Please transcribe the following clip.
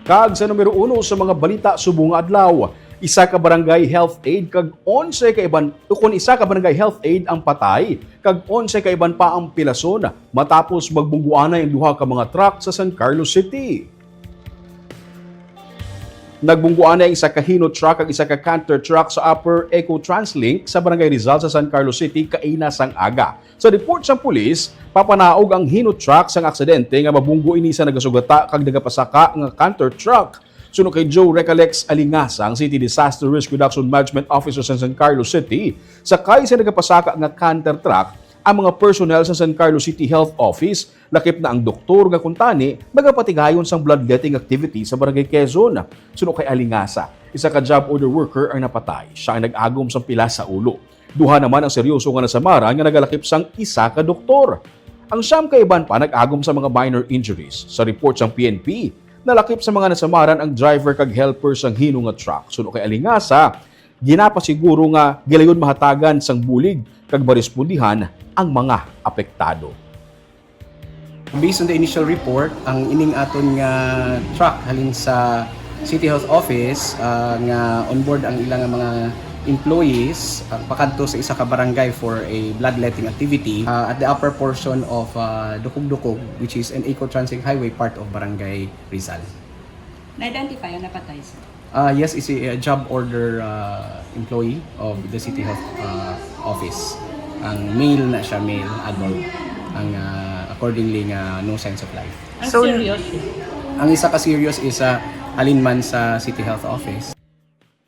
Kag sa numero 1 sa mga balita subong nga adlaw, isa ka barangay health aid kag 11 ka iban ukon isa ka barangay health aid ang patay kag 11 ka iban pa ang pilason matapos magbungguanay ang duha ka mga truck sa San Carlos City. Nagbungguan na isa ka Hino truck at isa ka Canter truck sa Upper Eco Translink sa Barangay Rizal sa San Carlos City kaina sang aga. Sa report sa pulis, papanaog ang Hino truck sang aksidente nga mabunggo ini sa nagasugata kag nagapasaka nga Canter truck. Suno kay Joe Recolex Alingasa, ang City Disaster Risk Reduction Management Officer sa San Carlos City, sakay sa nagapasaka nga Canter truck, ang mga personnel sa San Carlos City Health Office, lakip na ang doktor nga kuntani, magapatigayon sang bloodletting activity sa Barangay Quezon. Suno kay Alingasa, isa ka job order worker ang napatay. Siya ang nag-agom sang pila sa ulo. Duha naman ang seryoso nga nasamaran nga nagalakip sang isa ka doktor. Ang siyam ka iban pa nag-agom sa mga minor injuries. Sa report sang PNP, nalakip sa mga nasamaran ang driver kag helper sang Hino nga truck. Suno kay Alingasa, ginapasiguro nga gilayon mahatagan sang bulig kag marespondihan ang mga apektado. Based on the initial report, ang ining aton nga truck halin sa City Health Office nga onboard ang ilang mga employees pakadto sa isa ka barangay for a bloodletting activity at the upper portion of Dukog-Dukog, which is an Eco Transit Highway part of Barangay Rizal. Na-identify ang napatay, sir? Yes, is a job order employee of the City Health Office. Ang male na siya, male adult. Ang accordingly nga no signs of life. Ang serious. Ang isa ka serious is halin man sa City Health Office.